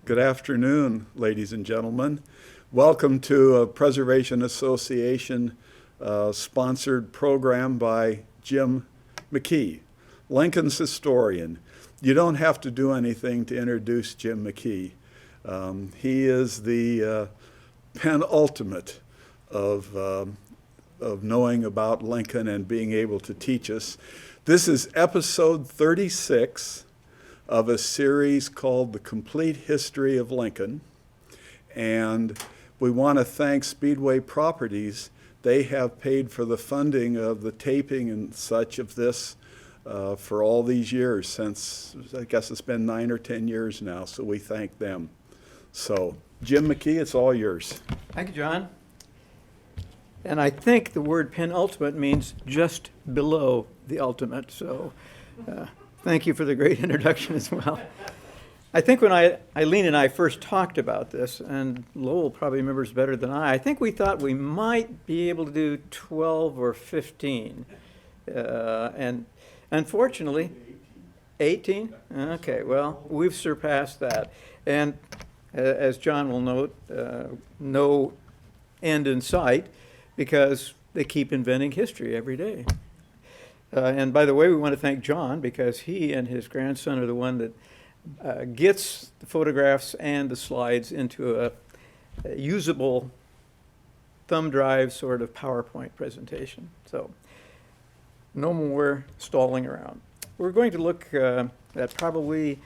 Good afternoon, ladies and gentlemen. Welcome to a Preservation Association sponsored program by Jim McKee, Lincoln's historian. You don't have to do anything to introduce Jim McKee. He is the penultimate of knowing about Lincoln and being able to teach us. This is episode 36 of a series called The Complete History of Lincoln. And we want to thank Speedway Properties. They have paid for the funding of the taping and such of this for all these years, since I guess it's been 9 or 10 years now, so we thank them. So, Jim McKee, it's all yours. Thank you, John. And I think the word penultimate means just below the ultimate, so thank you for the great introduction as well. I think when Eileen and I first talked about this, and Lowell probably remembers better than I think we thought we might be able to do 12 or 15. And unfortunately, 18? Okay, well, we've surpassed that. And as John will note, no end in sight, because they keep inventing history every day. And by the way, we want to thank John, because he and his grandson are the one that gets the photographs and the slides into a usable thumb drive sort of PowerPoint presentation. So no more stalling around. We're going to look at probably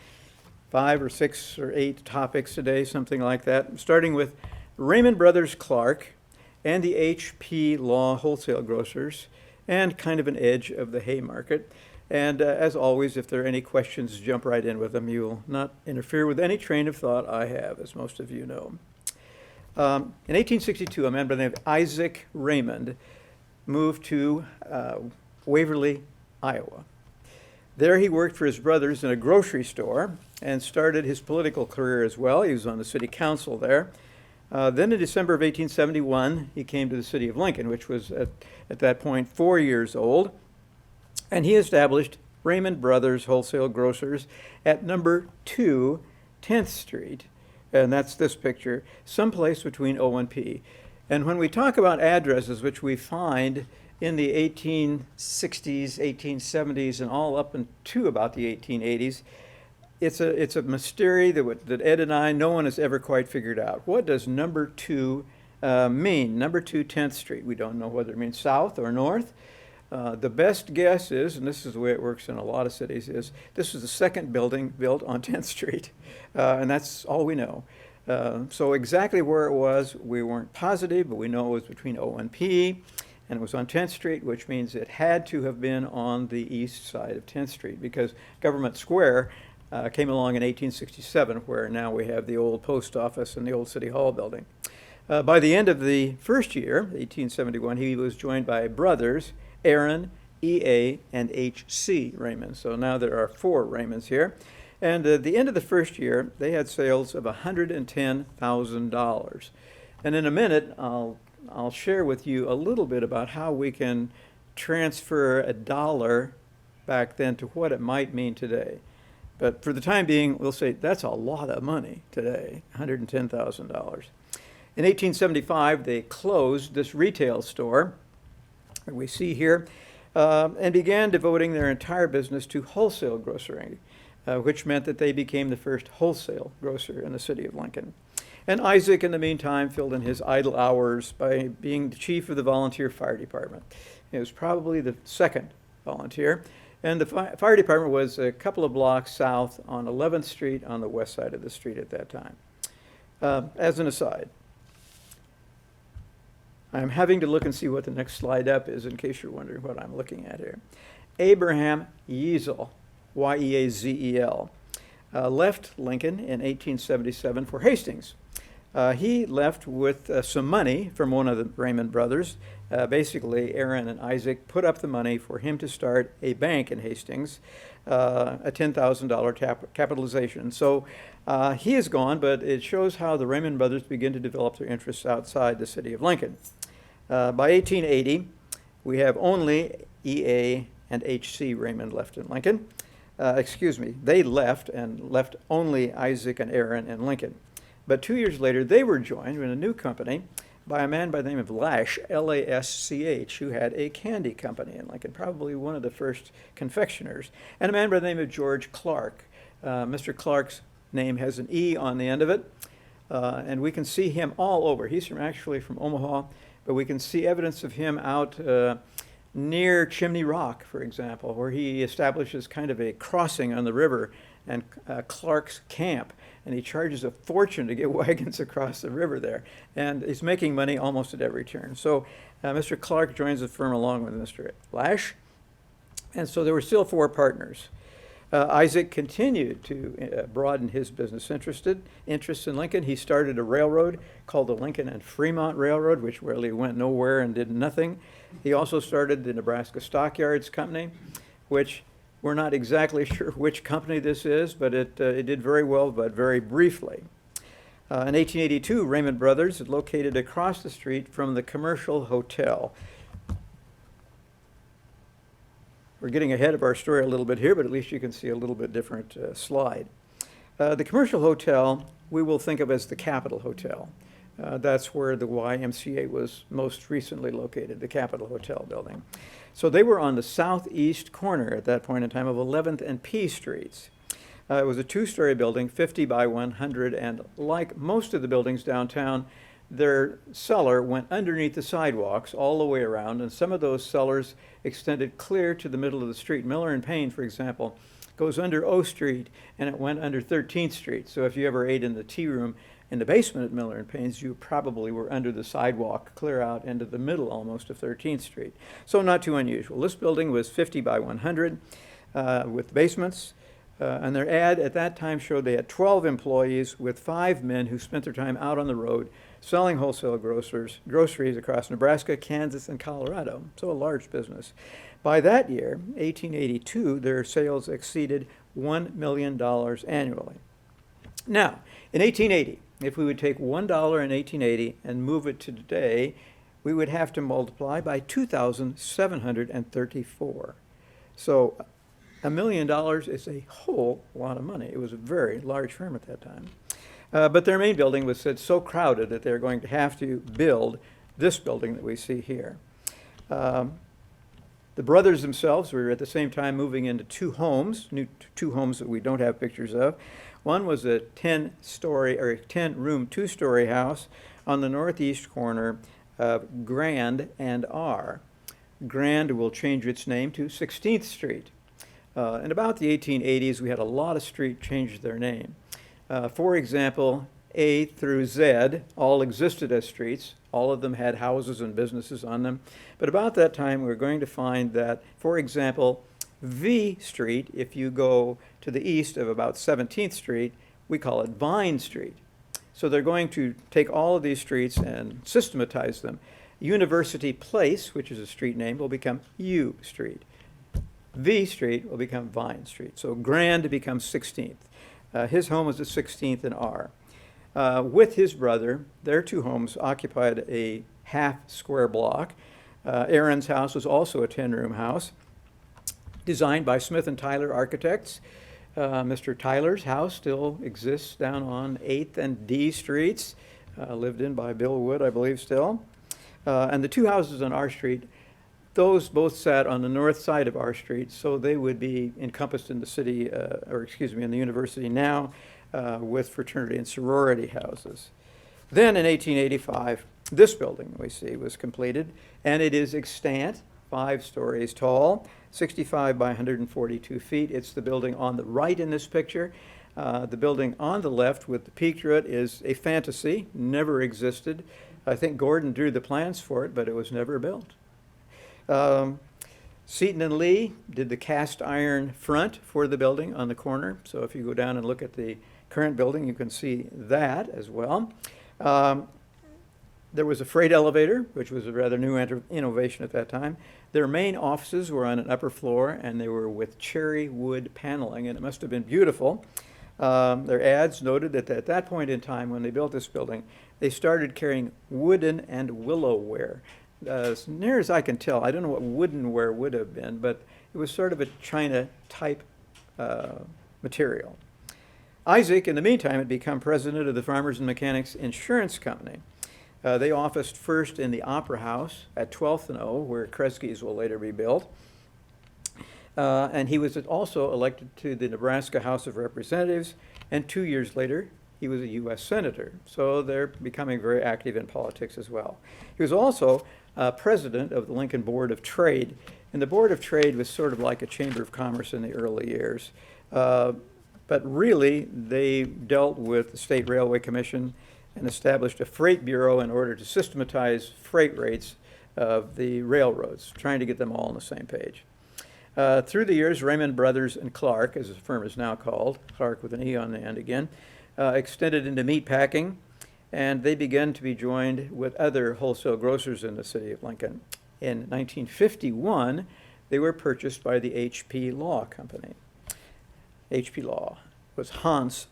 5 or 6 or 8 topics today, something like that, starting with Raymond Brothers Clark and the H.P. Law wholesale grocers, and kind of an edge of the Haymarket. And as always, if there are any questions, jump right in with them. You will not interfere with any train of thought I have, as most of you know. In 1862, a man by the name of Isaac Raymond moved to Waverly, Iowa. There he worked for his brothers in a grocery store and started his political career as well. He was on the city council there. Then in December of 1871, he came to the city of Lincoln, which was at that point 4 years old, and he established Raymond Brothers Wholesale Grocers at number 2 10th Street, and that's this picture, someplace between O and P. And when we talk about addresses, which we find in the 1860s, 1870s, and all up into about the 1880s, it's a mystery that Ed and I, no one has ever quite figured out. What does number 2 mean? Number 2 10th Street. We don't know whether it means south or north. The best guess is, and this is the way it works in a lot of cities, is this is the second building built on 10th Street. And that's all we know. So exactly where it was, we weren't positive, but we know it was between O and P. And it was on 10th Street, which means it had to have been on the east side of 10th Street, because Government Square came along in 1867, where now we have the old post office and the old City Hall building. By the end of the first year, 1871, he was joined by brothers Aaron, E.A., and H.C. Raymond. So now there are 4 Raymonds here. And at the end of the first year, they had sales of $110,000. And in a minute, I'll share with you a little bit about how we can transfer a dollar back then to what it might mean today. But for the time being, we'll say that's a lot of money today, $110,000. In 1875, they closed this retail store that we see here and began devoting their entire business to wholesale grocery, which meant that they became the first wholesale grocer in the city of Lincoln. And Isaac, in the meantime, filled in his idle hours by being the chief of the volunteer fire department. He was probably the second volunteer. And the fire department was a couple of blocks south on 11th Street on the west side of the street at that time. As an aside, I'm having to look and see what the next slide up is in case you're wondering what I'm looking at here. Abraham Yeazel, Y-E-A-Z-E-L, left Lincoln in 1877 for Hastings. He left with some money from one of the Raymond brothers. Basically, Aaron and Isaac put up the money for him to start a bank in Hastings, a $10,000 capitalization. So he is gone, but it shows how the Raymond brothers begin to develop their interests outside the city of Lincoln. By 1880, we have only E.A. and H.C. Raymond left in Lincoln. They left and left only Isaac and Aaron and Lincoln. But 2 years later, they were joined in a new company by a man by the name of Lasch, Lasch, who had a candy company in Lincoln, probably one of the first confectioners, and a man by the name of George Clark. Mr. Clark's name has an E on the end of it, and we can see him all over. He's actually from Omaha, but we can see evidence of him out near Chimney Rock, for example, where he establishes kind of a crossing on the river and Clark's Camp, and he charges a fortune to get wagons across the river there, and he's making money almost at every turn. So Mr. Clark joins the firm along with Mr. Lasch, and so there were still 4 partners. Isaac continued to broaden his business interests in Lincoln. He started a railroad called the Lincoln and Fremont Railroad, which really went nowhere and did nothing. He also started the Nebraska Stockyards Company, which we're not exactly sure which company this is, but it did very well, but very briefly. In 1882, Raymond Brothers is located across the street from the Commercial Hotel. We're getting ahead of our story a little bit here, but at least you can see a little bit different slide. The Commercial Hotel we will think of as the Capitol Hotel. That's where the YMCA was most recently located, the Capitol Hotel building. So they were on the southeast corner at that point in time of 11th and P Streets. It was a 2-story building, 50 by 100, and like most of the buildings downtown, their cellar went underneath the sidewalks all the way around, and some of those cellars extended clear to the middle of the street. Miller and Payne, for example, goes under O Street, and it went under 13th Street. So if you ever ate in the tea room in the basement at Miller and Payne's, you probably were under the sidewalk, clear out into the middle almost of 13th Street. So not too unusual. This building was 50 by 100 with basements. And their ad at that time showed they had 12 employees with 5 men who spent their time out on the road selling wholesale groceries across Nebraska, Kansas, and Colorado. So a large business. By that year, 1882, their sales exceeded $1 million annually. Now, in 1880, if we would take $1 in 1880 and move it to today, we would have to multiply by 2,734. So $1 million is a whole lot of money. It was a very large firm at that time. But their main building was said so crowded that they're going to have to build this building that we see here. The brothers themselves were at the same time moving into 2 homes, two homes that we don't have pictures of. One was a 10-story or a 10-room 2-story house on the northeast corner of Grand and R. Grand will change its name to 16th Street. In about the 1880s, we had a lot of streets change their name. For example, A through Z all existed as streets. All of them had houses and businesses on them. But about that time, we're going to find that, for example, V Street, if you go to the east of about 17th Street, we call it Vine Street. So they're going to take all of these streets and systematize them. University Place, which is a street name, will become U Street. V Street will become Vine Street. So Grand becomes 16th. His home was at 16th and R. With his brother, their 2 homes occupied a half-square block. Aaron's house was also a 10-room house, designed by Smith and Tyler Architects. Mr. Tyler's house still exists down on 8th and D Streets, lived in by Bill Wood, I believe, still. And the 2 houses on R Street, those both sat on the north side of our street, so they would be encompassed in the city, in the university now, with fraternity and sorority houses. Then in 1885, this building we see was completed, and it is extant, 5 stories tall, 65 by 142 feet. It's the building on the right in this picture. The building on the left with the peak through it is a fantasy, never existed. I think Gordon drew the plans for it, but it was never built. Seton and Lee did the cast iron front for the building on the corner. So if you go down and look at the current building, you can see that as well. There was a freight elevator, which was a rather new innovation at that time. Their main offices were on an upper floor, and they were with cherry wood paneling, and it must have been beautiful. Their ads noted that at that point in time, when they built this building, they started carrying wooden and willowware. As near as I can tell, I don't know what woodenware would have been, but it was sort of a China type material. Isaac, in the meantime, had become president of the Farmers and Mechanics Insurance Company. They officed first in the Opera House at 12th and O, where Kresge's will later be built. And he was also elected to the Nebraska House of Representatives, and 2 years later, he was a U.S. Senator. So they're becoming very active in politics as well. He was also president of the Lincoln Board of Trade, and the Board of Trade was sort of like a Chamber of Commerce in the early years. But really, they dealt with the State Railway Commission and established a freight bureau in order to systematize freight rates of the railroads, trying to get them all on the same page. Through the years, Raymond Brothers and Clark, as the firm is now called, Clark with an E on the end again, extended into meat packing, and they began to be joined with other wholesale grocers in the city of Lincoln. In 1951, they were purchased by the H.P. Law Company. H.P. Law was Hans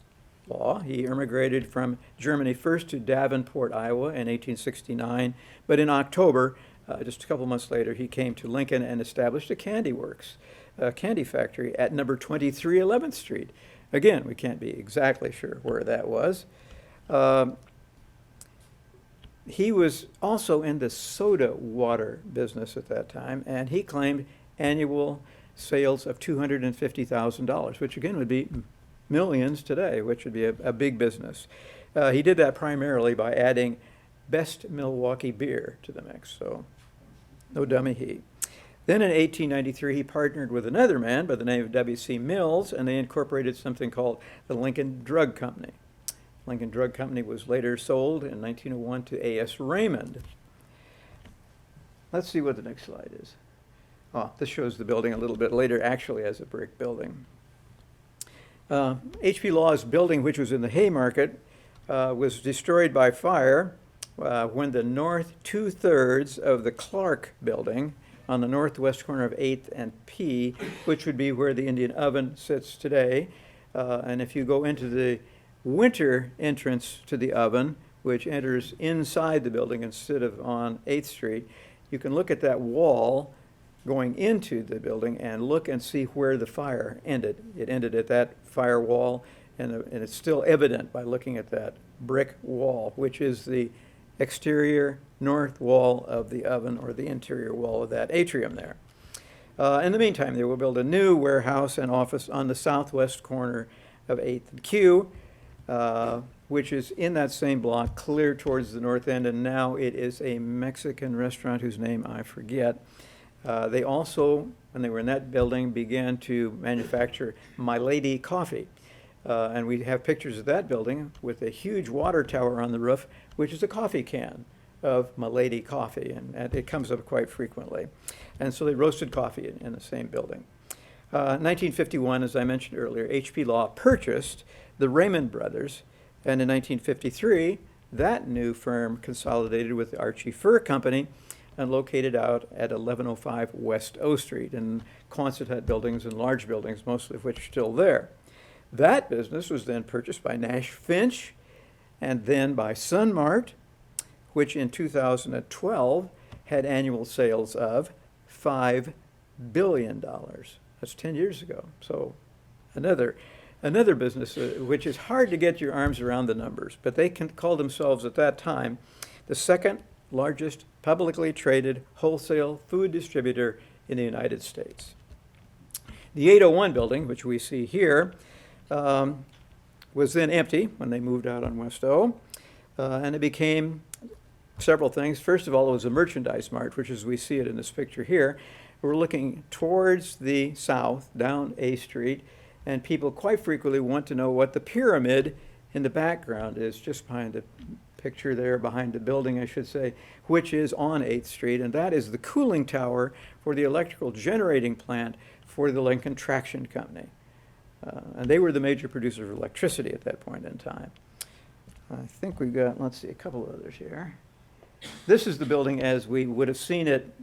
Law. He immigrated from Germany first to Davenport, Iowa in 1869, but in October, just a couple months later, he came to Lincoln and established a candy works, a candy factory at number 23 11th Street. Again, we can't be exactly sure where that was. He was also in the soda water business at that time, and he claimed annual sales of $250,000, which again would be millions today, which would be a big business. He did that primarily by adding best Milwaukee beer to the mix, so no dummy he. Then in 1893, he partnered with another man by the name of W.C. Mills, and they incorporated something called the Lincoln Drug Company. Lincoln Drug Company was later sold in 1901 to A.S. Raymond. Let's see what the next slide is. Oh, this shows the building a little bit later, actually as a brick building. H.P. Law's building, which was in the Haymarket, was destroyed by fire when the north 2/3 of the Clark building on the northwest corner of 8th and P, which would be where the Indian Oven sits today. And if you go into the winter entrance to the oven, which enters inside the building instead of on 8th Street, you can look at that wall going into the building and look and see where the fire ended. It ended at that firewall, and it's still evident by looking at that brick wall, which is the exterior north wall of the oven, or the interior wall of that atrium there. In the meantime, they will build a new warehouse and office on the southwest corner of 8th and Q, which is in that same block, clear towards the north end, and now it is a Mexican restaurant whose name I forget. They also, when they were in that building, began to manufacture My Lady coffee. And we have pictures of that building with a huge water tower on the roof, which is a coffee can of My Lady coffee, and it comes up quite frequently. And so they roasted coffee in the same building. 1951, as I mentioned earlier, H.P. Law purchased the Raymond Brothers, and in 1953, that new firm consolidated with the Archie Fur Company and located out at 1105 West O Street, and Quonset hut buildings and large buildings, most of which are still there. That business was then purchased by Nash Finch and then by Sunmart, which in 2012 had annual sales of $5 billion. That's 10 years ago. So another business which is hard to get your arms around the numbers, but they can call themselves at that time the second largest publicly traded wholesale food distributor in the United States. The 801 building, which we see here, was then empty when they moved out on West O, and it became several things. First of all, it was a merchandise mart, which as we see it in this picture here, we're looking towards the south, down A Street, and people quite frequently want to know what the pyramid in the background is, just behind the picture there, behind the building, I should say, which is on 8th Street, and that is the cooling tower for the electrical generating plant for the Lincoln Traction Company. And they were the major producer of electricity at that point in time. I think we've got, let's see, a couple of others here. This is the building as we would have seen it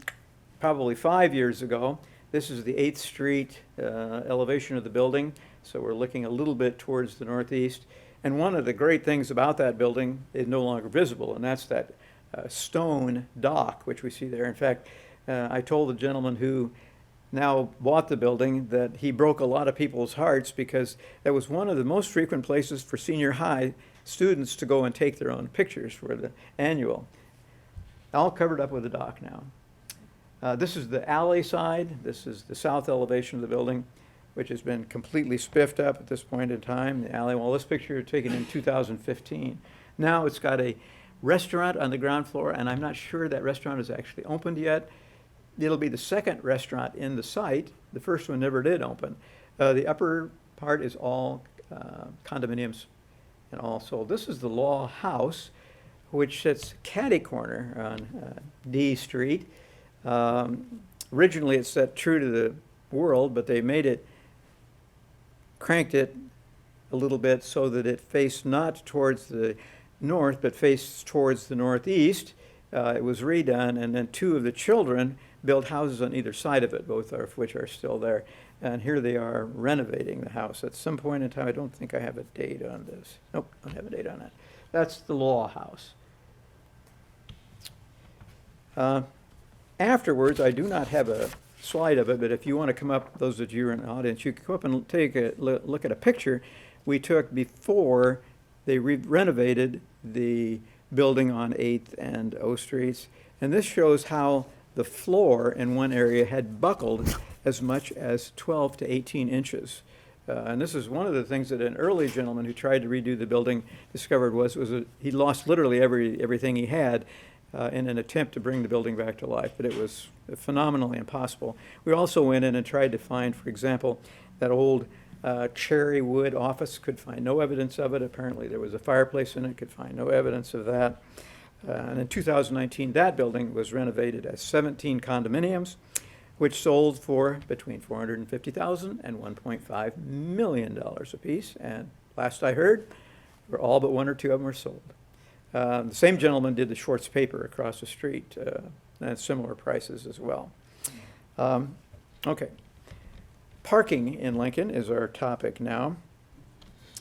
probably 5 years ago. This is the 8th Street elevation of the building, so we're looking a little bit towards the northeast. And one of the great things about that building is no longer visible, and that's that stone dock, which we see there. In fact, I told the gentleman who now bought the building, that he broke a lot of people's hearts because that was one of the most frequent places for senior high students to go and take their own pictures for the annual. All covered up with a dock now. This is the alley side. This is the south elevation of the building, which has been completely spiffed up at this point in time. The alley, well, this picture was taken in 2015. Now it's got a restaurant on the ground floor, and I'm not sure that restaurant is actually opened yet. It'll be the second restaurant in the site. The first one never did open. The upper part is all condominiums and all sold. This is the Law House, which sits catty corner on D Street. Originally, it's set true to the world, but they made it, cranked it a little bit so that it faced not towards the north, but faced towards the northeast. It was redone, and then two of the children built houses on either side of it, both of which are still there. And here they are renovating the house. At some point in time, I don't think I have a date on this. Nope, I don't have a date on that. That's the Law House. Afterwards, I do not have a slide of it, but if you want to come up, those of you who are in the audience, you can come up and take a look at a picture we took before they renovated the building on 8th and O Streets. And this shows how the floor in one area had buckled as much as 12 to 18 inches. And this is one of the things that an early gentleman who tried to redo the building discovered was he lost literally everything he had in an attempt to bring the building back to life, but it was phenomenally impossible. We also went in and tried to find, for example, that old cherry wood office, could find no evidence of it. Apparently there was a fireplace in it, could find no evidence of that. And in 2019, that building was renovated as 17 condominiums, which sold for between $450,000 and $1.5 million apiece. And last I heard, all but one or two of them were sold. The same gentleman did the Schwartz paper across the street at similar prices as well. Okay. Parking in Lincoln is our topic now.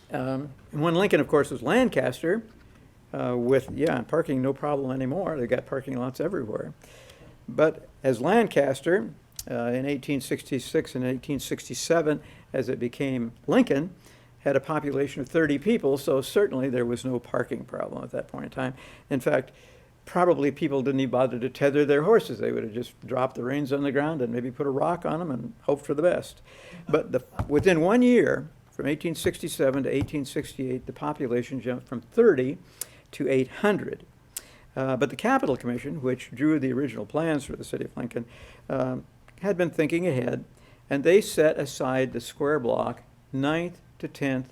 And when Lincoln, of course, was Lancaster, parking no problem anymore. They got parking lots everywhere. But as Lancaster, in 1866 and 1867, as it became Lincoln, had a population of 30 people, so certainly there was no parking problem at that point in time. In fact, probably people didn't even bother to tether their horses. They would have just dropped the reins on the ground and maybe put a rock on them and hope for the best. But within 1 year, from 1867 to 1868, the population jumped from 30 to 800. But the Capital Commission, which drew the original plans for the city of Lincoln, had been thinking ahead, and they set aside the square block 9th to 10th,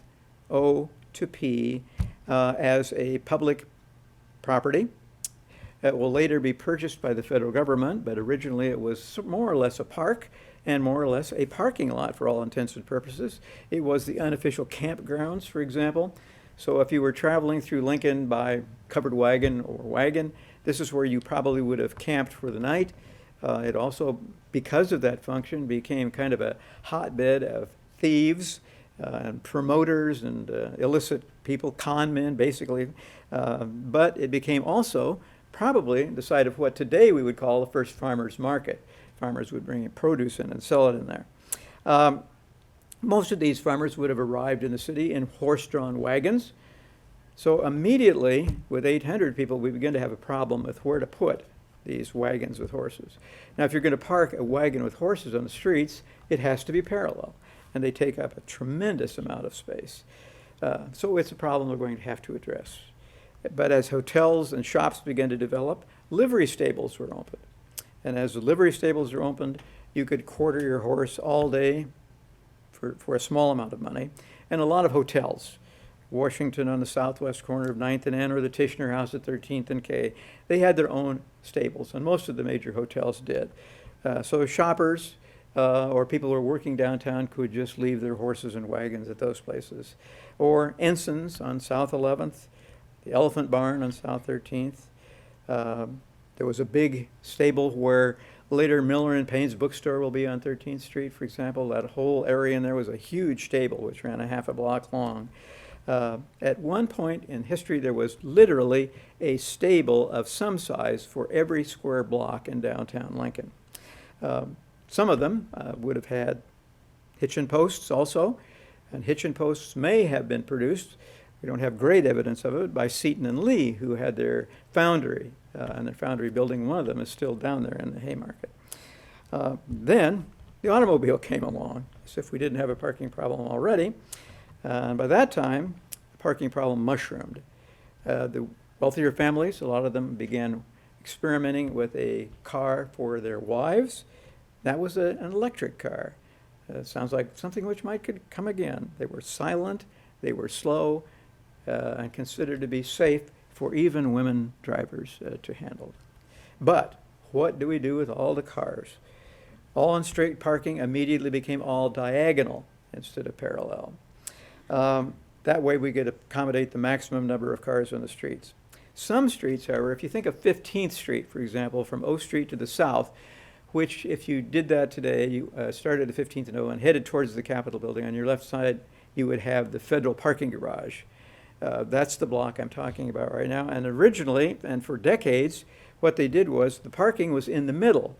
O to P, as a public property. It will later be purchased by the federal government, but originally it was more or less a park and more or less a parking lot for all intents and purposes. It was the unofficial campgrounds, for example. So if you were traveling through Lincoln by covered wagon or wagon, this is where you probably would have camped for the night. It also, because of that function, became kind of a hotbed of thieves and promoters and illicit people, con men, basically. But it became also probably the site of what today we would call the first farmer's market. Farmers would bring produce in and sell it in there. Most of these farmers would have arrived in the city in horse-drawn wagons. So immediately, with 800 people, we begin to have a problem with where to put these wagons with horses. Now, if you're going to park a wagon with horses on the streets, it has to be parallel, and they take up a tremendous amount of space. So it's a problem we're going to have to address. But as hotels and shops began to develop, livery stables were opened. And as the livery stables were opened, you could quarter your horse all day for a small amount of money. And a lot of hotels, Washington on the southwest corner of 9th and N, or the Tishner House at 13th and K, they had their own stables, and most of the major hotels did. So shoppers or people who were working downtown could just leave their horses and wagons at those places. Or Ensign's on South 11th, the Elephant Barn on South 13th. There was a big stable where later Miller and Payne's bookstore will be on 13th Street, for example. That whole area in there was a huge stable which ran a half a block long. At one point in history, there was literally a stable of some size for every square block in downtown Lincoln. Some of them would have had hitching posts also, and hitching posts may have been produced, we don't have great evidence of it, by Seton and Lee, who had their foundry, and their foundry building, one of them is still down there in the Haymarket. Then the automobile came along, as if we didn't have a parking problem already. And by that time, the parking problem mushroomed. The wealthier families, a lot of them began experimenting with a car for their wives. That was an electric car. Sounds like something which could come again. They were silent, they were slow, and considered to be safe for even women drivers to handle. But what do we do with all the cars? All on-street parking immediately became all diagonal instead of parallel. That way we could accommodate the maximum number of cars on the streets. Some streets, however, if you think of 15th Street, for example, from O Street to the south, which if you did that today, you started at 15th and O and headed towards the Capitol building, on your left side you would have the federal parking garage. That's the block I'm talking about right now. And originally, and for decades, what they did was the parking was in the middle,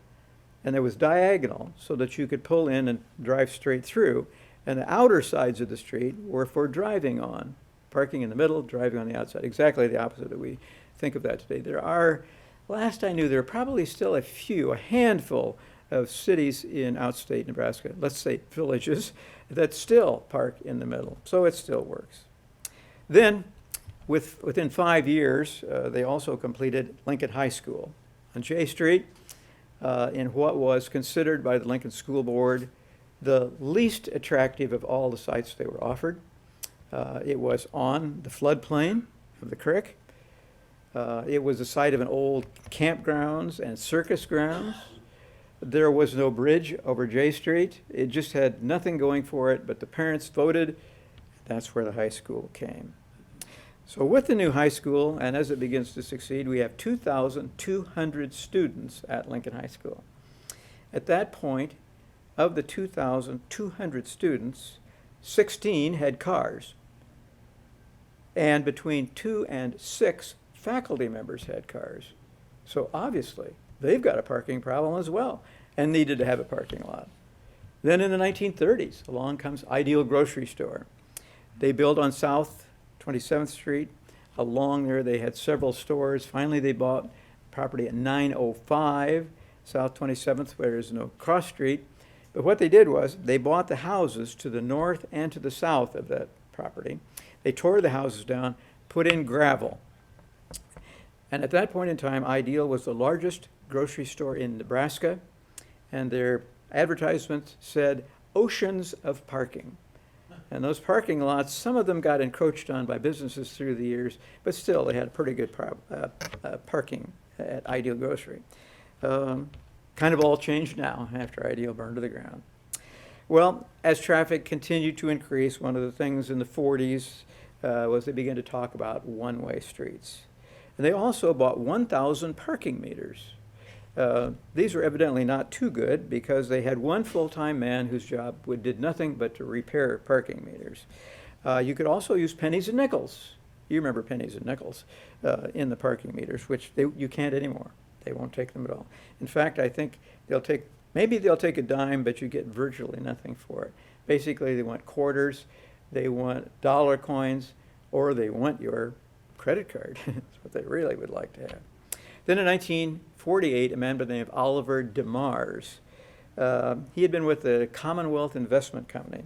and it was diagonal so that you could pull in and drive straight through. And the outer sides of the street were for driving on. Parking in the middle, driving on the outside. Exactly the opposite that we think of that today. There are, last I knew, there are probably still a handful of cities in outstate Nebraska, let's say villages, that still park in the middle. So it still works. Then, within 5 years, they also completed Lincoln High School on J Street in what was considered by the Lincoln School Board the least attractive of all the sites they were offered. It was on the floodplain of the creek. It was the site of an old campgrounds and circus grounds. There was no bridge over J Street. It just had nothing going for it, but the parents voted. That's where the high school came. So with the new high school, and as it begins to succeed, we have 2,200 students at Lincoln High School. At that point, of the 2,200 students, 16 had cars. And between 2 and 6 faculty members had cars. So obviously, they've got a parking problem as well and needed to have a parking lot. Then in the 1930s, along comes Ideal Grocery Store. They built on South 27th Street. Along there, they had several stores. Finally, they bought property at 905 South 27th, where there's no cross street. But what they did was they bought the houses to the north and to the south of that property. They tore the houses down, put in gravel. And at that point in time, Ideal was the largest grocery store in Nebraska, and their advertisement said, "Oceans of parking." And those parking lots, some of them got encroached on by businesses through the years, but still they had pretty good parking at Ideal Grocery. Kind of all changed now after Ideal burned to the ground. Well, as traffic continued to increase, one of the things in the 40s was they began to talk about one-way streets. And they also bought 1,000 parking meters. These were evidently not too good because they had one full-time man whose job did nothing but to repair parking meters. You could also use pennies and nickels. You remember pennies and nickels in the parking meters, which you can't anymore. They won't take them at all. In fact, I think maybe they'll take a dime, but you get virtually nothing for it. Basically, they want quarters, they want dollar coins, or they want your credit card. That's what they really would like to have. Then in 1948, a man by the name of Oliver DeMars, he had been with the Commonwealth Investment Company,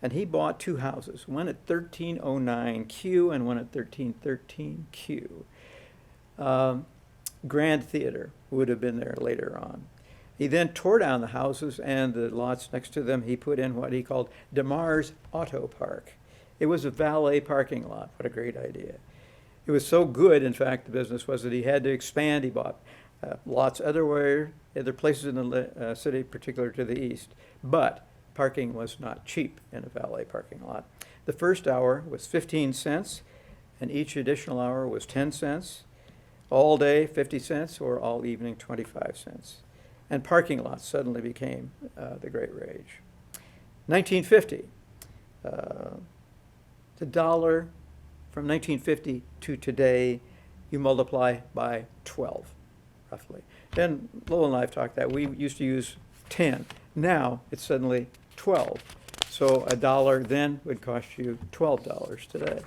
and he bought 2 houses, one at 1309 Q and one at 1313 Q. Grand Theater would have been there later on. He then tore down the houses and the lots next to them. He put in what he called DeMars Auto Park. It was a valet parking lot. What a great idea. It was so good, in fact, the business was that he had to expand. He bought lots other places in the city, particularly to the east. But parking was not cheap in a valet parking lot. The first hour was 15 cents, and each additional hour was 10 cents. All day, 50 cents, or all evening, 25 cents. And parking lots suddenly became the great rage. 1950, the dollar from 1950 to today, you multiply by 12, roughly. And Lowell and I have talked that we used to use 10. Now it's suddenly 12. So a dollar then would cost you $12 today.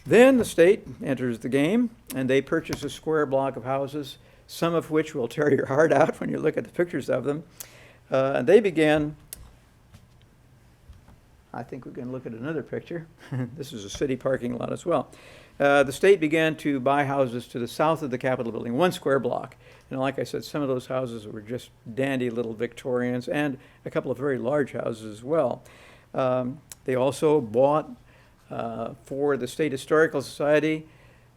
Then the state enters the game, and they purchase a square block of houses, some of which will tear your heart out when you look at the pictures of them. And they began, I think we can look at another picture. This is a city parking lot as well. The state began to buy houses to the south of the Capitol building, 1 square block. And like I said, some of those houses were just dandy little Victorians, and a couple of very large houses as well. They also bought for the State Historical Society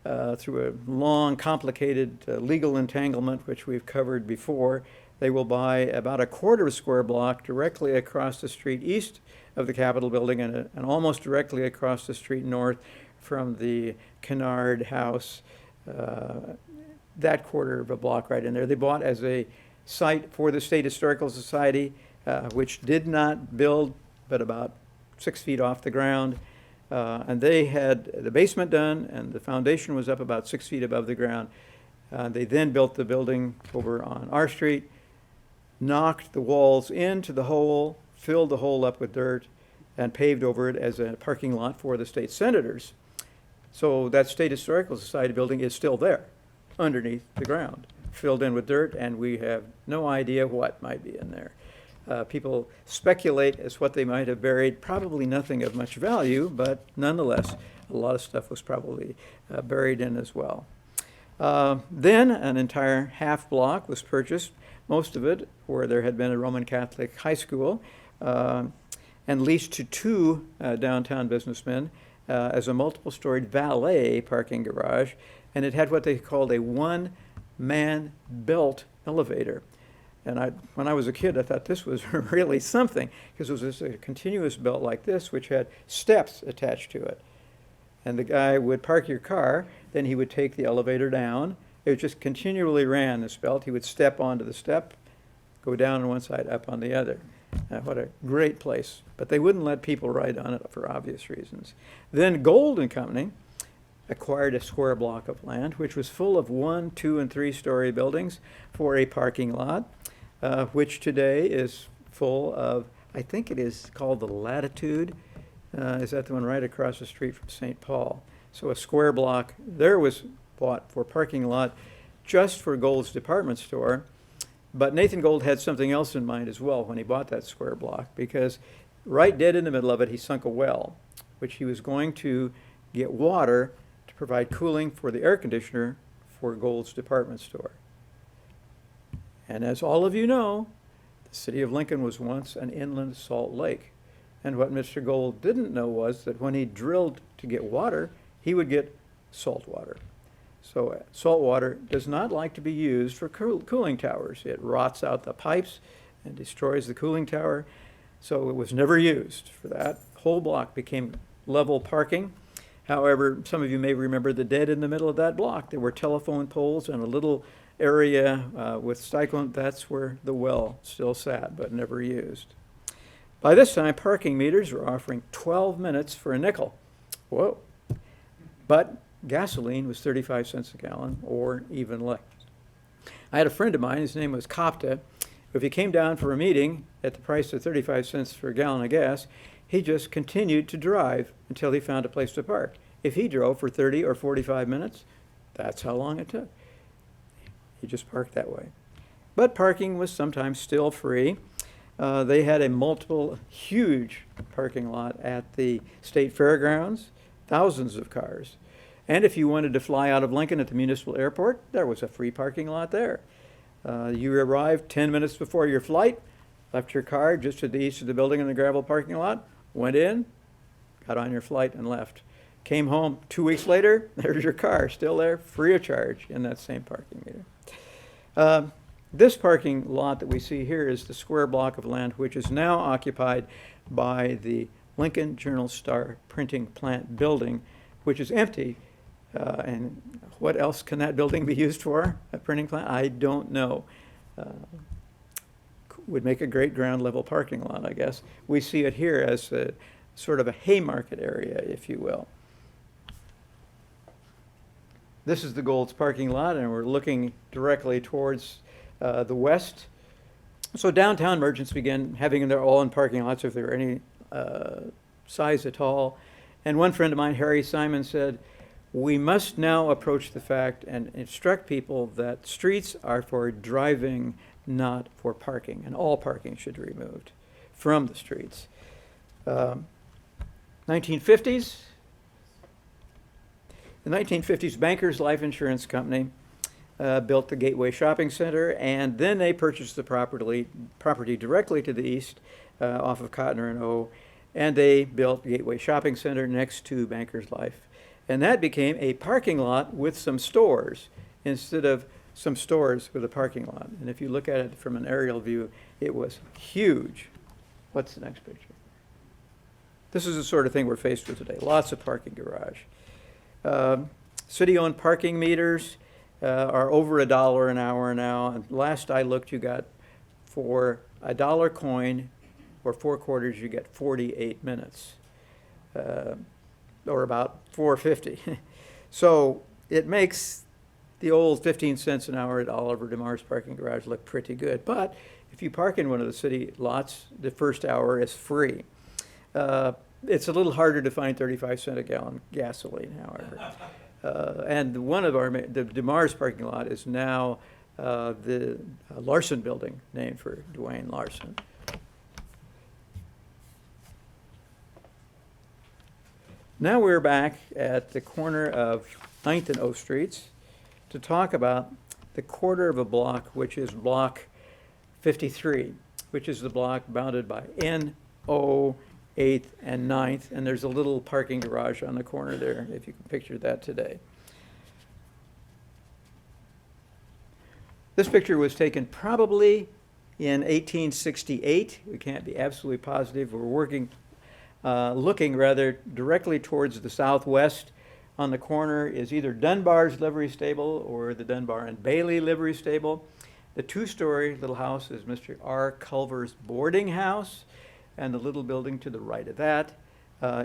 through a long, complicated legal entanglement, which we've covered before. They will buy about a quarter of a square block directly across the street east of the Capitol building and almost directly across the street north from the Kennard House, that quarter of a block right in there. They bought as a site for the State Historical Society, which did not build but about 6 feet off the ground. And they had the basement done, and the foundation was up about 6 feet above the ground. They then built the building over on our street, knocked the walls into the hole, filled the hole up with dirt, and paved over it as a parking lot for the state senators. So that State Historical Society building is still there, underneath the ground, filled in with dirt, and we have no idea what might be in there. People speculate as what they might have buried, probably nothing of much value, but nonetheless, a lot of stuff was probably buried in as well. Then an entire half block was purchased, most of it where there had been a Roman Catholic high school, and leased to 2 downtown businessmen as a multiple-storied valet parking garage, and it had what they called a one-man belt elevator. And when I was a kid, I thought this was really something, because it was just a continuous belt like this, which had steps attached to it. And the guy would park your car, then he would take the elevator down. It just continually ran, this belt. He would step onto the step, go down on one side, up on the other. What a great place. But they wouldn't let people ride on it for obvious reasons. Then Gold and Company acquired a square block of land, which was full of 1-, 2-, and 3-story buildings for a parking lot, which today is full of, I think it is called the Latitude. Is that the one right across the street from St. Paul? So a square block there was bought for parking lot just for Gold's department store. But Nathan Gold had something else in mind as well when he bought that square block, because right dead in the middle of it, he sunk a well, which he was going to get water to provide cooling for the air conditioner for Gold's department store. And as all of you know, the city of Lincoln was once an inland salt lake. And what Mr. Gold didn't know was that when he drilled to get water, he would get salt water. So salt water does not like to be used for cooling towers. It rots out the pipes and destroys the cooling tower. So it was never used for that. Whole block became level parking. However, some of you may remember that dead in the middle of that block, there were telephone poles and a little area with cyclone. That's where the well still sat, but never used. By this time, parking meters were offering 12 minutes for a nickel. Whoa. But gasoline was 35 cents a gallon, or even less. I had a friend of mine, his name was Copta. If he came down for a meeting at the price of 35 cents for a gallon of gas, he just continued to drive until he found a place to park. If he drove for 30 or 45 minutes, that's how long it took. He just parked that way. But parking was sometimes still free. They had a huge parking lot at the state fairgrounds, thousands of cars. And if you wanted to fly out of Lincoln at the municipal airport, there was a free parking lot there. You arrived 10 minutes before your flight, left your car just to the east of the building in the gravel parking lot, went in, got on your flight, and left. Came home 2 weeks later, there's your car, still there, free of charge in that same parking meter. This parking lot that we see here is the square block of land which is now occupied by the Lincoln Journal-Star printing plant building, which is empty. And what else can that building be used for? A printing plant? I don't know. Would make a great ground level parking lot, I guess. We see it here as a sort of a Haymarket area, if you will. This is the Gold's parking lot, and we're looking directly towards the west. So downtown merchants began having their own parking lots if they were any size at all. And one friend of mine, Harry Simon, said, we must now approach the fact and instruct people that streets are for driving, not for parking, and all parking should be removed from the streets. 1950s. The 1950s, Bankers Life Insurance Company built the Gateway Shopping Center, and then they purchased the property directly to the east off of Cotner and O, and they built Gateway Shopping Center next to Bankers Life. And that became a parking lot with some stores instead of some stores with a parking lot. And if you look at it from an aerial view, it was huge. What's the next picture? This is the sort of thing we're faced with today. Lots of parking garage. City-owned parking meters are over $1 an hour now. And last I looked, you got for a dollar coin or 4 quarters, you get 48 minutes, or about $4.50. So it makes the old 15 cents an hour at Oliver DeMar's parking garage look pretty good. But if you park in one of the city lots, the first hour is free. It's a little harder to find 35 cents a gallon gasoline, however. And one of the DeMar's parking lot is now the Larson building, named for Dwayne Larson. Now we're back at the corner of 9th and O Streets to talk about the quarter of a block, which is block 53, which is the block bounded by N, O, 8th, and 9th, and there's a little parking garage on the corner there, if you can picture that today. This picture was taken probably in 1868. We can't be absolutely positive. We're looking rather directly towards the southwest. On the corner is either Dunbar's livery stable or the Dunbar and Bailey livery stable. The 2-story little house is Mr. R. Culver's boarding house, and the little building to the right of that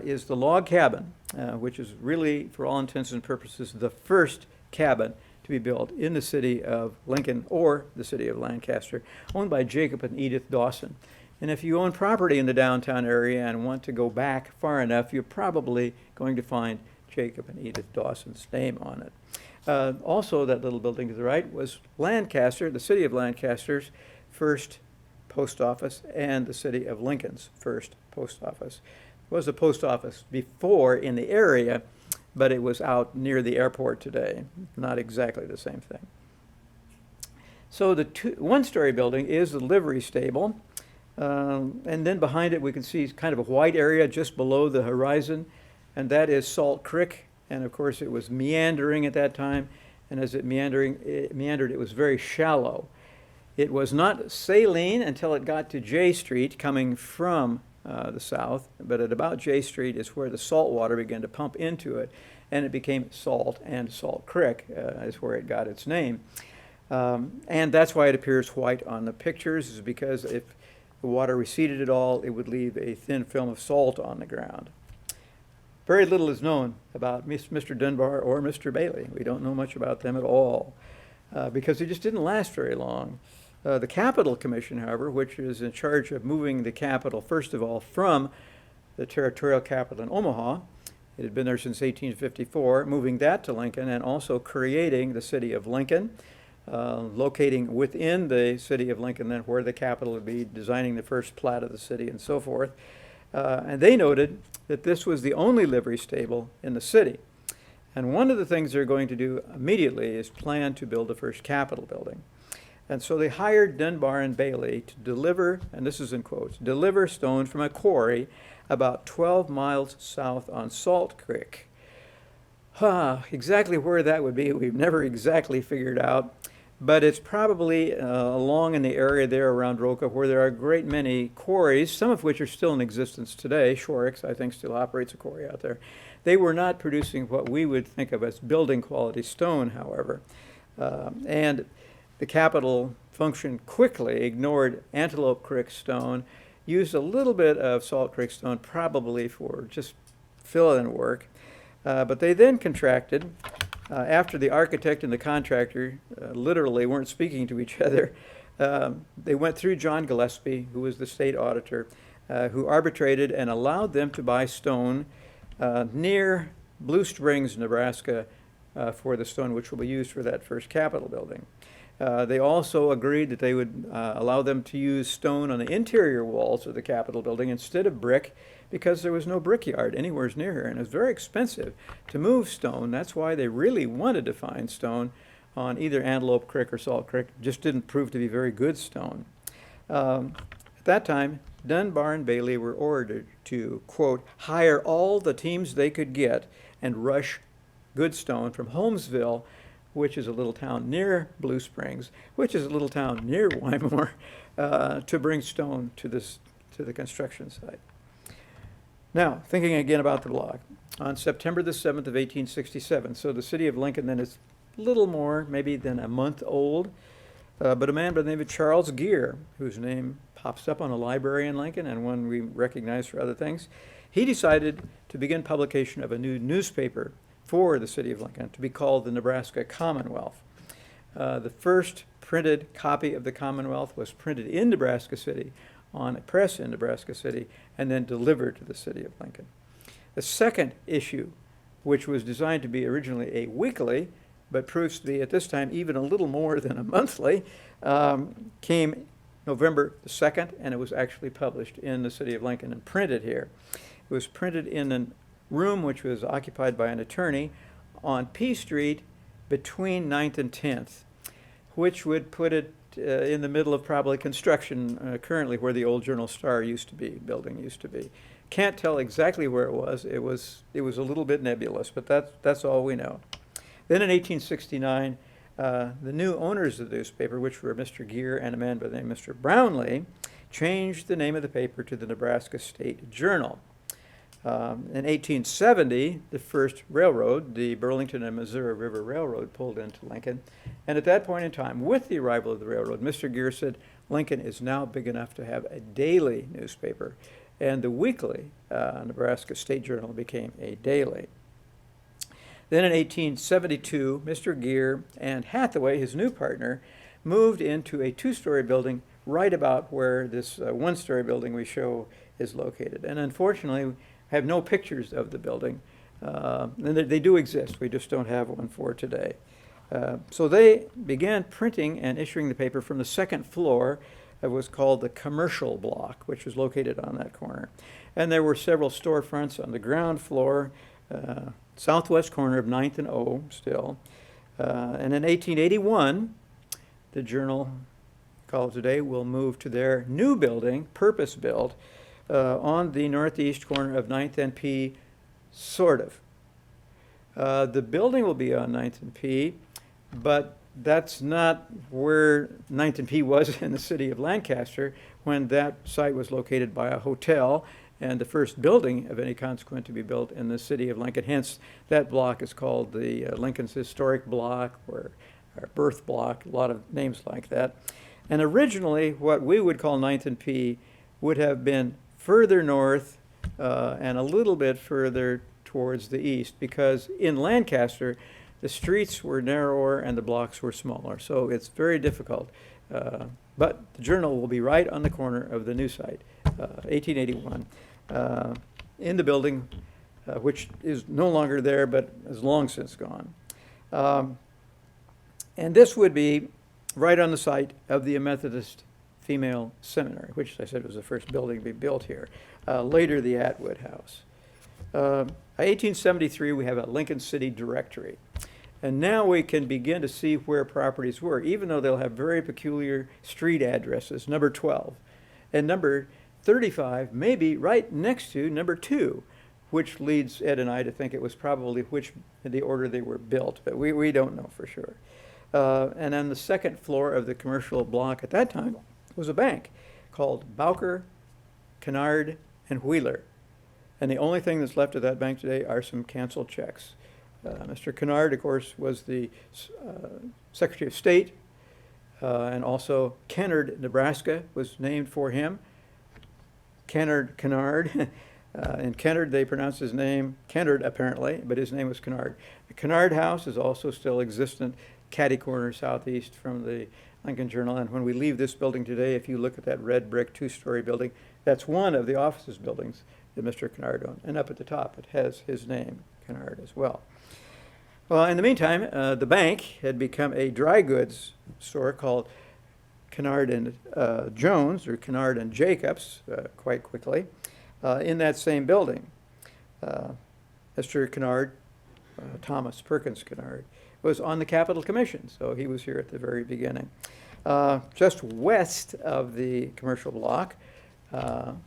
is the log cabin, which is really, for all intents and purposes, the first cabin to be built in the city of Lincoln or the city of Lancaster, owned by Jacob and Edith Dawson. And if you own property in the downtown area and want to go back far enough, you're probably going to find Jacob and Edith Dawson's name on it. Also, that little building to the right was Lancaster, the city of Lancaster's first post office, and the city of Lincoln's first post office. There was a post office before in the area, but it was out near the airport today. Not exactly the same thing. So the 1-story building is the livery stable. And then behind it we can see kind of a white area just below the horizon, and that is Salt Creek. And of course it was meandering at that time, and as it meandered, it was very shallow. It was not saline until it got to J Street coming from the south, but at about J Street is where the salt water began to pump into it, and it became Salt, and Salt Creek is where it got its name. And that's why it appears white on the pictures, is because if the water receded at all, it would leave a thin film of salt on the ground. Very little is known about Mr. Dunbar or Mr. Bailey. We don't know much about them at all because they just didn't last very long. The Capital Commission, however, which is in charge of moving the capital, first of all, from the territorial capital in Omaha, it had been there since 1854, moving that to Lincoln, and also creating the city of Lincoln, locating within the city of Lincoln then where the capital would be, designing the first plat of the city and so forth. And they noted that this was the only livery stable in the city. And one of the things they're going to do immediately is plan to build the first Capitol building. And so they hired Dunbar and Bailey to deliver, and this is in quotes, deliver stone from a quarry about 12 miles south on Salt Creek. Exactly where that would be, we've never exactly figured out, but it's probably along in the area there around Roca where there are a great many quarries, some of which are still in existence today. Shorix, I think, still operates a quarry out there. They were not producing what we would think of as building quality stone, however. And the Capitol function quickly ignored Antelope Creek stone, used a little bit of Salt Creek stone probably for just fill-in work, but they then contracted, after the architect and the contractor literally weren't speaking to each other, They went through John Gillespie, who was the state auditor, who arbitrated and allowed them to buy stone near Blue Springs, Nebraska, for the stone which will be used for that first Capitol building. They also agreed that they would allow them to use stone on the interior walls of the Capitol building instead of brick, because there was no brickyard anywhere near here, and it was very expensive to move stone. That's why they really wanted to find stone on either Antelope Creek or Salt Creek. It just didn't prove to be very good stone. At that time, Dunbar and Bailey were ordered to, quote, hire all the teams they could get and rush good stone from Holmesville, which is a little town near Blue Springs, which is a little town near Wymore, to bring stone to the construction site. Now, thinking again about the block, on September the 7th of 1867, so the city of Lincoln then is a little more maybe than a month old, but a man by the name of Charles Gear, whose name pops up on a library in Lincoln and one we recognize for other things, he decided to begin publication of a new newspaper for the city of Lincoln to be called the Nebraska Commonwealth. The first printed copy of the Commonwealth was printed in Nebraska City on a press in Nebraska City and then delivered to the city of Lincoln. The second issue, which was designed to be originally a weekly, but proves to be at this time even a little more than a monthly, came November the 2nd, and it was actually published in the city of Lincoln and printed here. It was printed in a room which was occupied by an attorney on P Street between 9th and 10th, which would put it in the middle of probably construction currently where the old Journal-Star building used to be. Can't tell exactly where it was. It was a little bit nebulous, but that's all we know. Then in 1869, the new owners of the newspaper, which were Mr. Gear and a man by the name of Mr. Brownlee, changed the name of the paper to the Nebraska State Journal. In 1870, the first railroad, the Burlington and Missouri River Railroad, pulled into Lincoln. And at that point in time, with the arrival of the railroad, Mr. Gear said, Lincoln is now big enough to have a daily newspaper. And the weekly Nebraska State Journal became a daily. Then in 1872, Mr. Gear and Hathaway, his new partner, moved into a two-story building right about where this one-story building we show is located. And unfortunately, I have no pictures of the building. And they do exist. We just don't have one for today. So they began printing and issuing the paper from the second floor of what was called the commercial block, which was located on that corner. And there were several storefronts on the ground floor, southwest corner of 9th and O still. And in 1881, the Journal, called today, will move to their new building, purpose-built, on the northeast corner of 9th and P, sort of. The building will be on 9th and P, but that's not where 9th and P was in the city of Lancaster when that site was located by a hotel and the first building of any consequence to be built in the city of Lincoln. Hence, that block is called the Lincoln's Historic Block or Birth Block, a lot of names like that. And originally, what we would call 9th and P would have been further north and a little bit further towards the east, because in Lancaster, the streets were narrower and the blocks were smaller. So it's very difficult. But the Journal will be right on the corner of the new site, 1881, in the building, which is no longer there, but has long since gone. And this would be right on the site of the Methodist Female Seminary, which, as I said, was the first building to be built here. Later, the Atwood House. By 1873, we have a Lincoln City Directory. And now we can begin to see where properties were, even though they'll have very peculiar street addresses, number 12. And number 35 may be right next to number 2, which leads Ed and I to think it was probably which in the order they were built, but we don't know for sure. And on the second floor of the commercial block at that time was a bank called Bowker, Kennard, and Wheeler. And the only thing that's left of that bank today are some canceled checks. Mr. Kennard, of course, was the Secretary of State, and also Kennard, Nebraska, was named for him. Kennard. In Kennard, they pronounced his name Kennard, apparently, but his name was Kennard. The Kennard House is also still existent. catty corner southeast from the Lincoln Journal. And when we leave this building today, if you look at that red brick two-story building, that's one of the offices buildings that Mr. Kennard owned. And up at the top, it has his name, Kennard, as well. Well, in the meantime, the bank had become a dry goods store called Kennard and Jones, or Kennard and Jacobs, quite quickly, in that same building. Mr. Kennard, Thomas Perkins Kennard, was on the Capital Commission, so he was here at the very beginning. Just west of the commercial block,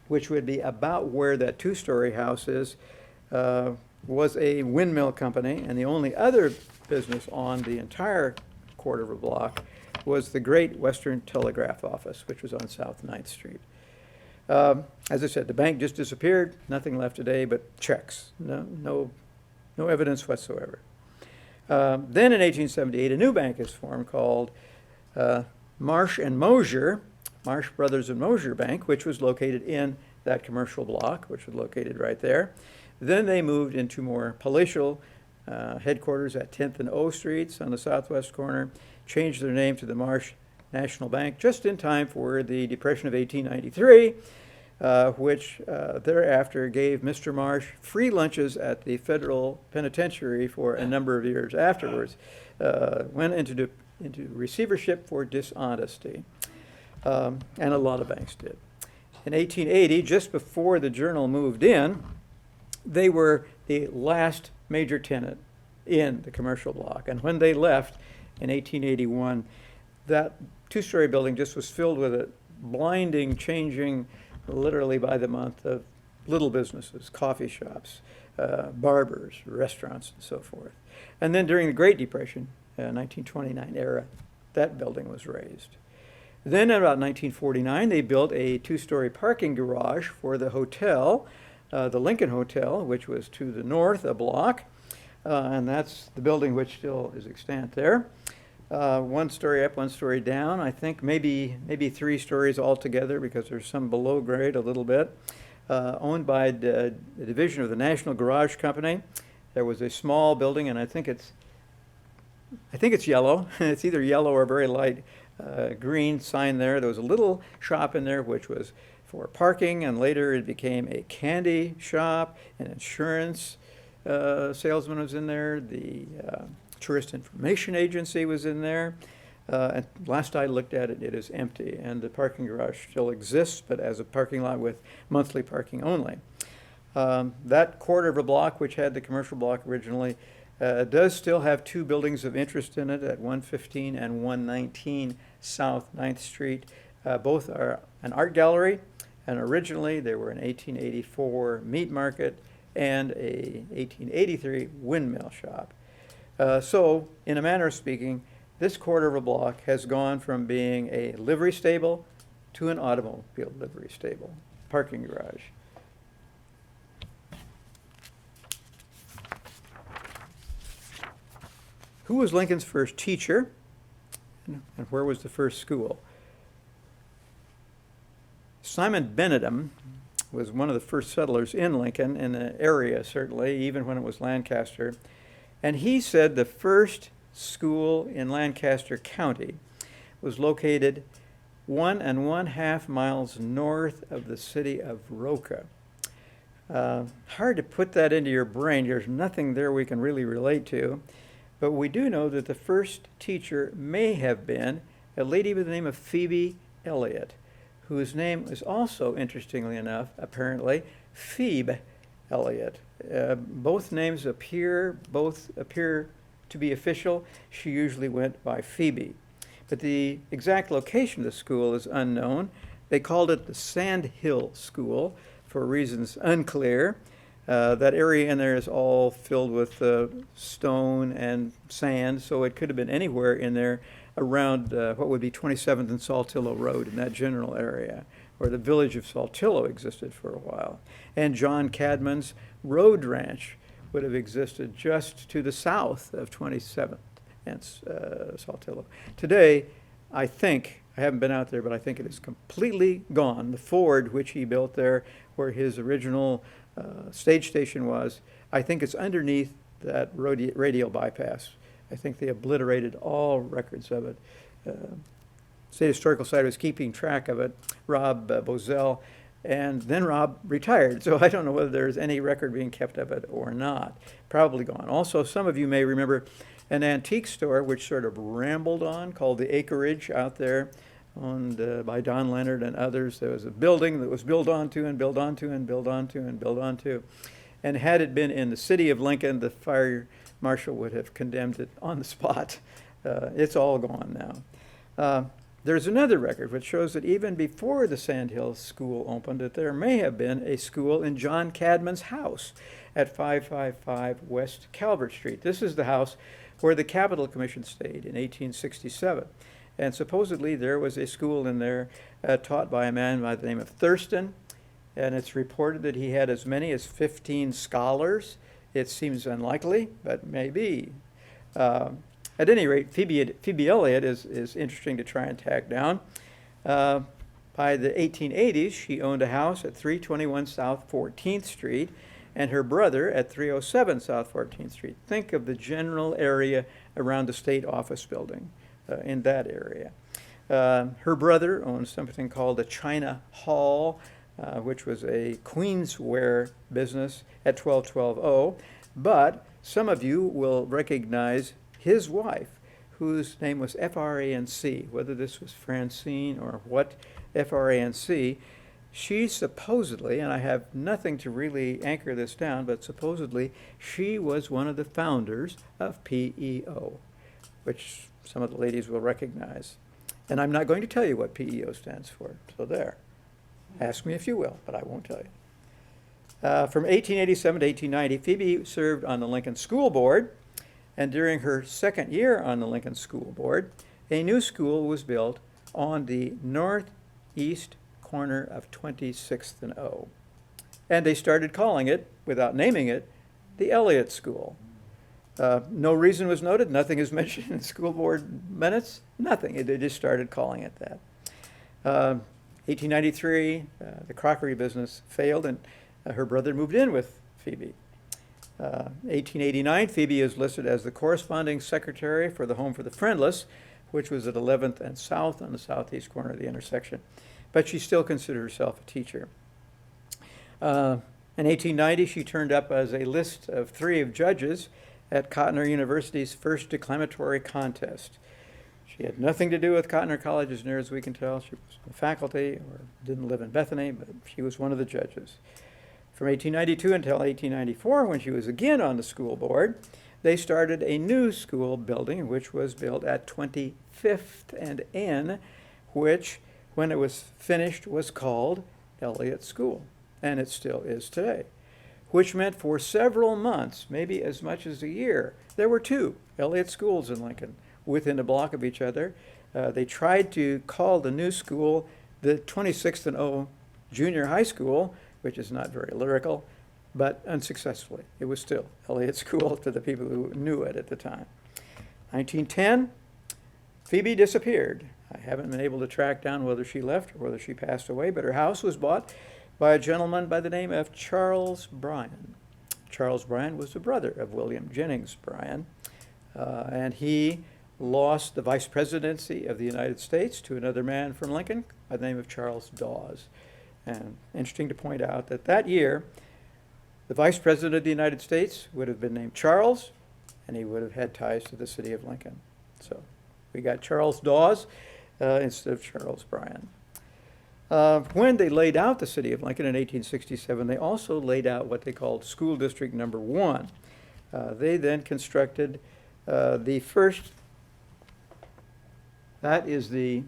which would be about where that two-story house is, was a windmill company, and the only other business on the entire quarter of a block was the Great Western Telegraph Office, which was on South 9th Street. As I said, the bank just disappeared, nothing left today but checks, no evidence whatsoever. Then in 1878, a new bank is formed called Marsh and Mosier, Marsh Brothers and Mosier Bank, which was located in that commercial block, which was located right there. Then they moved into more palatial headquarters at 10th and O Streets on the southwest corner, changed their name to the Marsh National Bank just in time for the Depression of 1893, which thereafter gave Mr. Marsh free lunches at the federal penitentiary for a number of years afterwards. Went into receivership for dishonesty, and a lot of banks did. In 1880, just before the Journal moved in, they were the last major tenant in the commercial block. And when they left in 1881, that two-story building just was filled with a blinding, changing, literally by the month, of little businesses, coffee shops, barbers, restaurants, and so forth. And then during the Great Depression, 1929 era, that building was razed. Then in about 1949, they built a two-story parking garage for the hotel, the Lincoln Hotel, which was to the north a block, and that's the building which still is extant there. One story up, one story down. I think maybe 3 stories altogether, because there's some below grade a little bit. Owned by the division of the National Garage Company. There was a small building, and I think it's yellow. It's either yellow or very light green sign there. There was a little shop in there which was for parking, and later it became a candy shop. An insurance salesman was in there. The tourist information agency was in there. And last I looked at it, it is empty, and the parking garage still exists, but as a parking lot with monthly parking only. That quarter of a block, which had the commercial block originally, does still have 2 buildings of interest in it at 115 and 119 South 9th Street. Both are an art gallery, and originally they were an 1884 meat market and a 1883 windmill shop. So, in a manner of speaking, this quarter of a block has gone from being a livery stable to an automobile livery stable, parking garage. Who was Lincoln's first teacher, and where was the first school? Simon Benedum was one of the first settlers in Lincoln, in the area certainly, even when it was Lancaster. And he said the first school in Lancaster County was located 1 1/2 miles north of the city of Roca. Hard to put that into your brain. There's nothing there we can really relate to. But we do know that the first teacher may have been a lady by the name of Phoebe Elliott, whose name is also, interestingly enough, apparently, Phoebe Elliott. Both names appear to be official. She usually went by Phoebe. But the exact location of the school is unknown. They called it the Sand Hill School for reasons unclear. That area in there is all filled with stone and sand, so it could have been anywhere in there around what would be 27th and Saltillo Road, in that general area, where the village of Saltillo existed for a while. And John Cadman's Road Ranch would have existed just to the south of 27th and Saltillo. Today, I haven't been out there, but I think it is completely gone. The ford which he built there, where his original stage station was, I think it's underneath that radial bypass I think they obliterated all records of it. State Historical Society was keeping track of it, Rob Bozell, and then Rob retired, so I don't know whether there's any record being kept of it or not. Probably gone. Also, some of you may remember an antique store which sort of rambled on called the Acreage out there owned by Don Leonard and others. There was a building that was built onto and built onto and built onto and built onto. And had it been in the city of Lincoln, the fire marshal would have condemned it on the spot. It's all gone now. There's another record which shows that even before the Sandhill School opened, that there may have been a school in John Cadman's house at 555 West Calvert Street. This is the house where the Capital Commission stayed in 1867. And supposedly there was a school in there taught by a man by the name of Thurston, and it's reported that he had as many as 15 scholars. It seems unlikely, but maybe. At any rate, Phoebe Elliott is interesting to try and tack down. By the 1880s, she owned a house at 321 South 14th Street, and her brother at 307 South 14th Street. Think of the general area around the state office building in that area. Her brother owned something called the China Hall, which was a queensware business at 12200. But some of you will recognize his wife, whose name was F-R-A-N-C, whether this was Francine or what F-R-A-N-C. She supposedly, and I have nothing to really anchor this down, but supposedly she was one of the founders of PEO, which some of the ladies will recognize. And I'm not going to tell you what PEO stands for, so there. Ask me if you will, but I won't tell you. From 1887 to 1890, Phoebe served on the Lincoln School Board, and during her second year on the Lincoln School Board, a new school was built on the northeast corner of 26th and O. And they started calling it, without naming it, the Elliott School. No reason was noted, nothing is mentioned in school board minutes, nothing. They just started calling it that. 1893, the crockery business failed, and her brother moved in with Phoebe. 1889, Phoebe is listed as the corresponding secretary for the Home for the Friendless, which was at 11th and South on the southeast corner of the intersection. But she still considered herself a teacher. In 1890, she turned up as a list of 3 of judges at Cotner University's first declamatory contest. She had nothing to do with Cotner College, as near as we can tell. She was in the faculty or didn't live in Bethany, but she was one of the judges. From 1892 until 1894, when she was again on the school board, they started a new school building, which was built at 25th and N, which, when it was finished, was called Elliott School, and it still is today, which meant for several months, maybe as much as a year, there were 2 Elliott schools in Lincoln within a block of each other. They tried to call the new school the 26th and O Junior High School, which is not very lyrical, but unsuccessfully. It was still Elliott School to the people who knew it at the time. 1910, Phoebe disappeared. I haven't been able to track down whether she left or whether she passed away, but her house was bought by a gentleman by the name of Charles Bryan. Charles Bryan was the brother of William Jennings Bryan, and he lost the vice presidency of the United States to another man from Lincoln by the name of Charles Dawes. And interesting to point out that that year, the vice president of the United States would have been named Charles, and he would have had ties to the city of Lincoln. So we got Charles Dawes instead of Charles Bryan. When they laid out the city of Lincoln in 1867, they also laid out what they called School District Number 1. They then constructed the first, that is the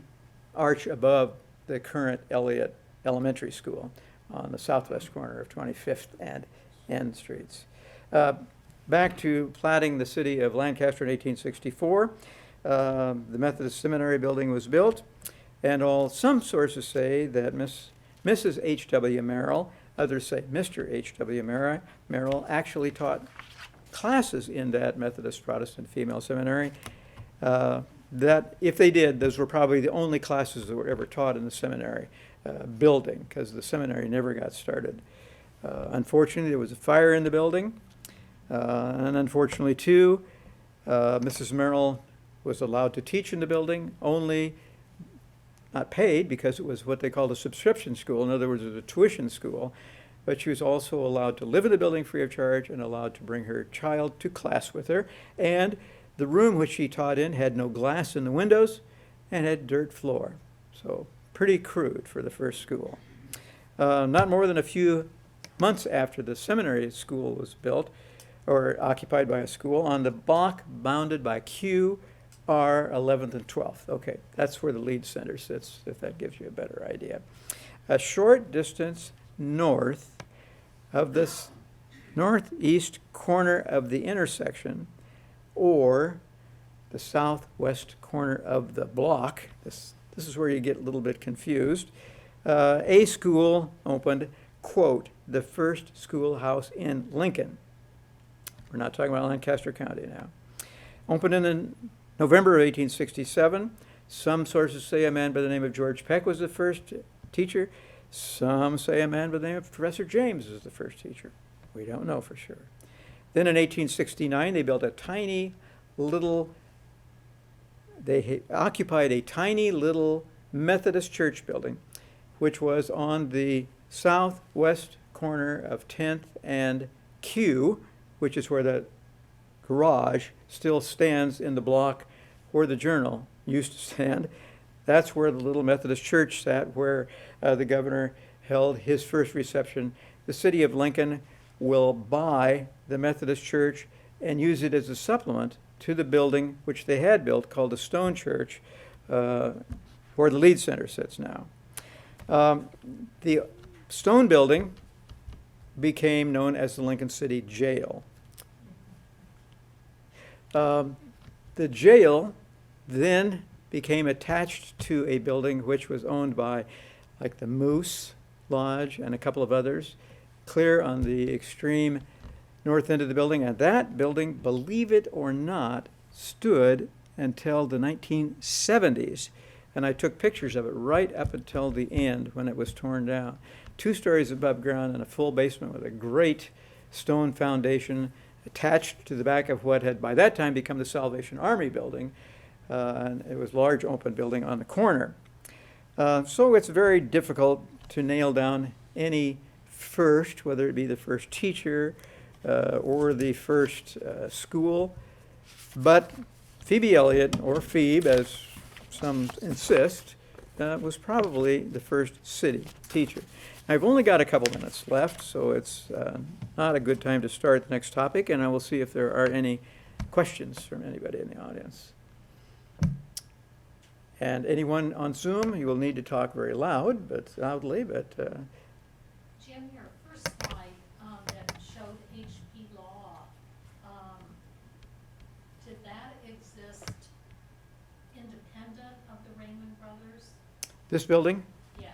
arch above the current Elliott Elementary School on the southwest corner of 25th and N Streets. Back to platting the city of Lancaster in 1864, the Methodist Seminary building was built, and some sources say that Mrs. H.W. Merrill, others say Mr. H.W. Merrill, actually taught classes in that Methodist Protestant female seminary. That if they did, those were probably the only classes that were ever taught in the seminary building, because the seminary never got started. Unfortunately, there was a fire in the building, and unfortunately, too, Mrs. Merrill was allowed to teach in the building, only not paid because it was what they called a subscription school. In other words, it was a tuition school. But she was also allowed to live in the building free of charge and allowed to bring her child to class with her. And the room which she taught in had no glass in the windows and had dirt floor. So pretty crude for the first school. Not more than a few months after the seminary school was built or occupied by a school, on the block bounded by Q, R, 11th and 12th. Okay, that's where the Lead Center sits, if that gives you a better idea. A short distance north of this northeast corner of the intersection, or the southwest corner of the block. This is where you get a little bit confused. A school opened, quote, the first schoolhouse in Lincoln. We're not talking about Lancaster County now. Opened in November of 1867. Some sources say a man by the name of George Peck was the first teacher. Some say a man by the name of Professor James was the first teacher. We don't know for sure. Then in 1869, they built a tiny little, they occupied a tiny little Methodist church building, which was on the southwest corner of 10th and Q, which is where the garage still stands in the block where the Journal used to stand. That's where the little Methodist church sat, where the governor held his first reception. The city of Lincoln will buy the Methodist church and use it as a supplement to the building which they had built called the Stone Church, where the Lead Center sits now. The stone building became known as the Lincoln City Jail. The jail then became attached to a building which was owned by, like, the Moose Lodge and a couple of others, clear on the extreme north end of the building. And that building, believe it or not, stood until the 1970s. And I took pictures of it right up until the end when it was torn down. 2 stories above ground and a full basement with a great stone foundation attached to the back of what had by that time become the Salvation Army building. And it was a large open building on the corner. So it's very difficult to nail down any first, whether it be the first teacher or the first school. But Phoebe Elliott, or Phoebe as some insist, was probably the first city teacher. I've only got a couple minutes left, so it's not a good time to start the next topic, and I will see if there are any questions from anybody in the audience. And anyone on Zoom, you will need to talk very loudly, but Jim, your first slide that showed HP Law, did that exist independent of the Raymond brothers? this building, Yes.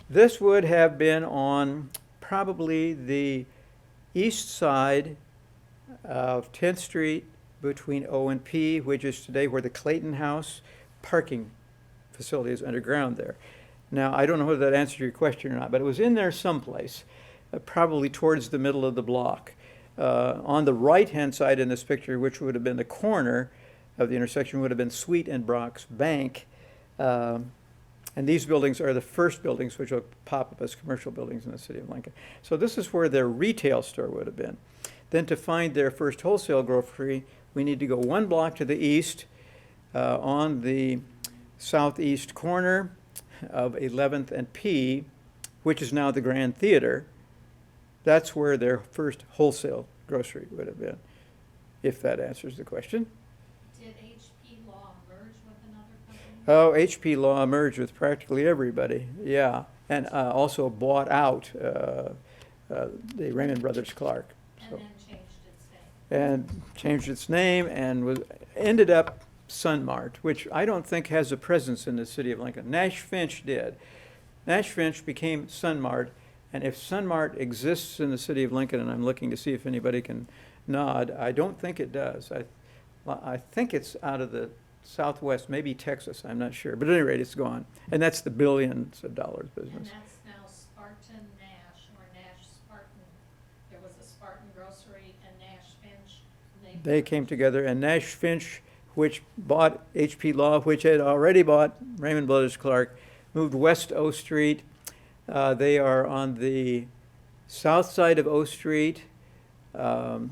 this would have been on probably the east side of 10th Street between O and P, which is today where the Clayton House parking facility is underground there. Now, I don't know whether that answers your question or not, but it was in there someplace, probably towards the middle of the block. On the right-hand side in this picture, which would have been the corner of the intersection, would have been Sweet and Brock's Bank. And these buildings are the first buildings which will pop up as commercial buildings in the city of Lincoln. So this is where their retail store would have been. Then to find their first wholesale grocery, we need to go 1 block to the east on the southeast corner of 11th and P, which is now the Grand Theater. That's where their first wholesale grocery would have been, if that answers the question. Did HP Law merge with another company? Oh, HP Law merged with practically everybody, yeah, and also bought out the Raymond Brothers Clark. And then changed its name. And changed its name and ended up Sunmart, which I don't think has a presence in the city of Lincoln. Nash Finch did. Nash Finch became Sunmart, and if Sunmart exists in the city of Lincoln, and I'm looking to see if anybody can nod, I don't think it does. I think it's out of the Southwest, maybe Texas, I'm not sure. But at any rate, it's gone. And that's the billions of dollars And business. that's now Spartan Nash, or Nash Spartan. There was a Spartan Grocery and Nash Finch, and they They came together, and Nash Finch, which bought HP Law, which had already bought Raymond Brothers Clark, moved west O Street. They are on the south side of O Street. The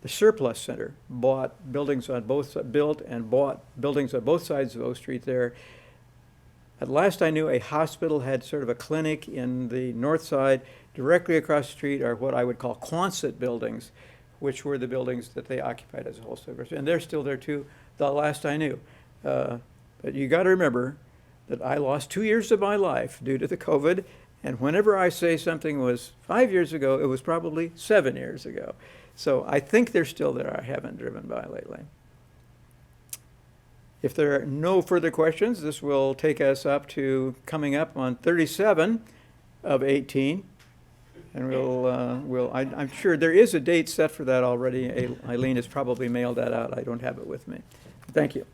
Surplus Center bought buildings on both, built and bought buildings on both sides of O Street there. At last I knew, a hospital had sort of a clinic in the north side. Directly across the street are what I would call Quonset buildings, which were the buildings that they occupied as a wholesaler. And they're still there too, the last I knew. But you got to remember that I lost 2 years of my life due to the COVID. And whenever I say something was 5 years ago, it was probably 7 years ago. So I think they're still there. I haven't driven by lately. If there are no further questions, this will take us up to coming up on 37 of 18. And I'm sure there is a date set for that already. Eileen has probably mailed that out. I don't have it with me. Thank you.